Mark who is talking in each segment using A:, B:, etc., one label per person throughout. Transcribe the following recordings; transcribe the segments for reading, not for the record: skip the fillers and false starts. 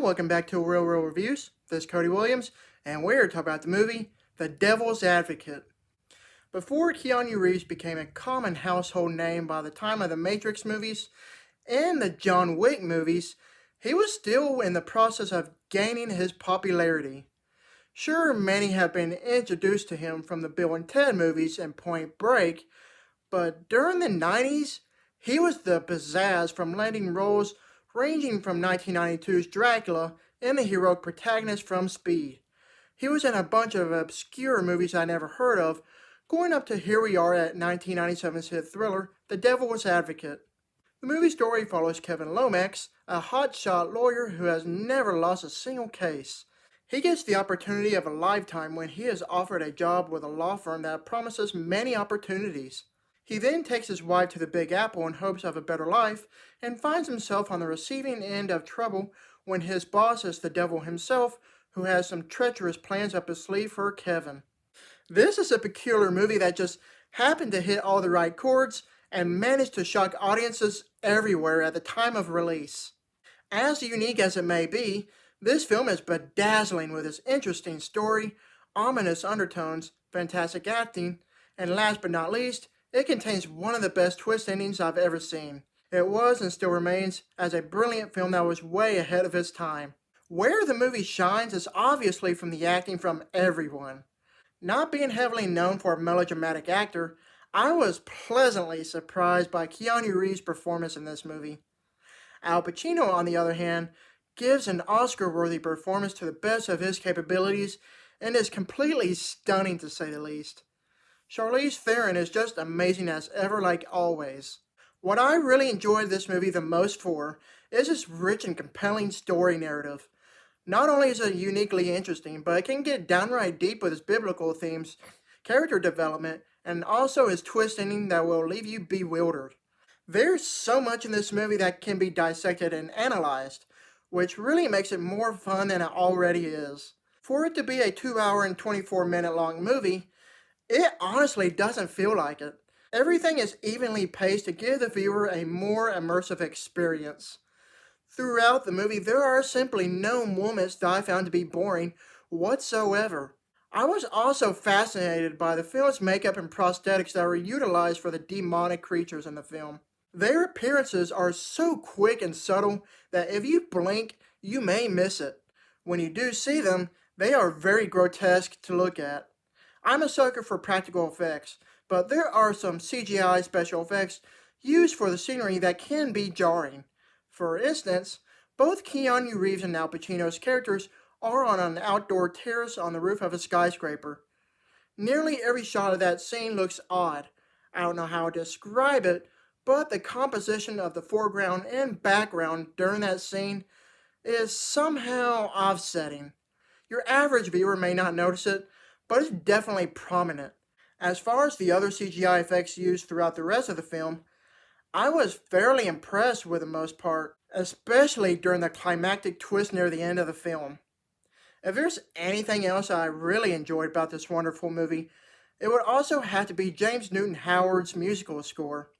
A: welcome back to Real Reviews. This is Cody Williams, and we're talking about the movie The Devil's Advocate. Before Keanu Reeves became a common household name by the time of the Matrix movies and the John Wick movies, he was still in the process of gaining his popularity. Sure, many have been introduced to him from the Bill and Ted movies and Point Break, but during the 90s, he was the pizzazz from landing roles ranging from 1992's Dracula and the heroic protagonist from Speed. He was in a bunch of obscure movies I never heard of, going up to here we are at 1997's hit thriller, The Devil's Advocate. The movie story follows Kevin Lomax, a hotshot lawyer who has never lost a single case. He gets the opportunity of a lifetime when he is offered a job with a law firm that promises many opportunities. He then takes his wife to the Big Apple in hopes of a better life and finds himself on the receiving end of trouble when his boss is the devil himself, who has some treacherous plans up his sleeve for Kevin. This is a peculiar movie that just happened to hit all the right chords and managed to shock audiences everywhere at the time of release. As unique as it may be, this film is bedazzling with its interesting story, ominous undertones, fantastic acting, and last but not least, it contains one of the best twist endings I've ever seen. It was and still remains as a brilliant film that was way ahead of its time. Where the movie shines is obviously from the acting from everyone. Not being heavily known for a melodramatic actor, I was pleasantly surprised by Keanu Reeves' performance in this movie. Al Pacino, on the other hand, gives an Oscar-worthy performance to the best of his capabilities and is completely stunning to say the least. Charlize Theron is just amazing as ever, like always. What I really enjoyed this movie the most for is its rich and compelling story narrative. Not only is it uniquely interesting, but it can get downright deep with its biblical themes, character development, and also its twist ending that will leave you bewildered. There's so much in this movie that can be dissected and analyzed, which really makes it more fun than it already is. For it to be a 2-hour and 24-minute long movie, it honestly doesn't feel like it. Everything is evenly paced to give the viewer a more immersive experience. Throughout the movie, there are simply no moments that I found to be boring whatsoever. I was also fascinated by the film's makeup and prosthetics that were utilized for the demonic creatures in the film. Their appearances are so quick and subtle that if you blink, you may miss it. When you do see them, they are very grotesque to look at. I'm a sucker for practical effects, but there are some CGI special effects used for the scenery that can be jarring. For instance, both Keanu Reeves and Al Pacino's characters are on an outdoor terrace on the roof of a skyscraper. Nearly every shot of that scene looks odd. I don't know how to describe it, but the composition of the foreground and background during that scene is somehow offsetting. Your average viewer may not notice it, but it's definitely prominent. As far as the other CGI effects used throughout the rest of the film, I was fairly impressed with the most part, especially during the climactic twist near the end of the film. If there's anything else I really enjoyed about this wonderful movie, it would also have to be James Newton Howard's musical score.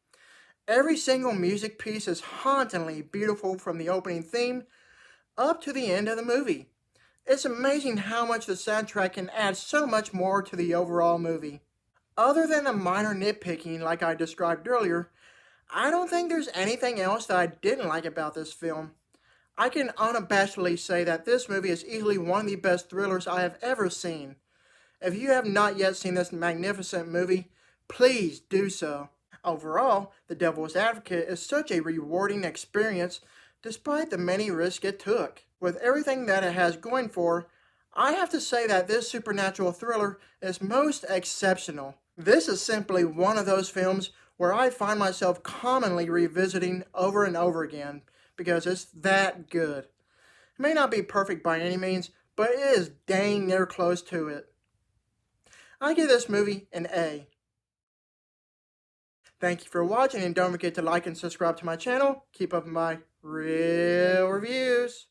A: Every single music piece is hauntingly beautiful from the opening theme up to the end of the movie. It's amazing how much the soundtrack can add so much more to the overall movie. Other than the minor nitpicking like I described earlier, I don't think there's anything else that I didn't like about this film. I can unabashedly say that this movie is easily one of the best thrillers I have ever seen. If you have not yet seen this magnificent movie, please do so. Overall, The Devil's Advocate is such a rewarding experience despite the many risks it took. With everything that it has going for, I have to say that this supernatural thriller is most exceptional. This is simply one of those films where I find myself commonly revisiting over and over again because it's that good. It may not be perfect by any means, but it is dang near close to it. I give this movie an A. Thank you for watching, and don't forget to like and subscribe to my channel. Keep up my real reviews.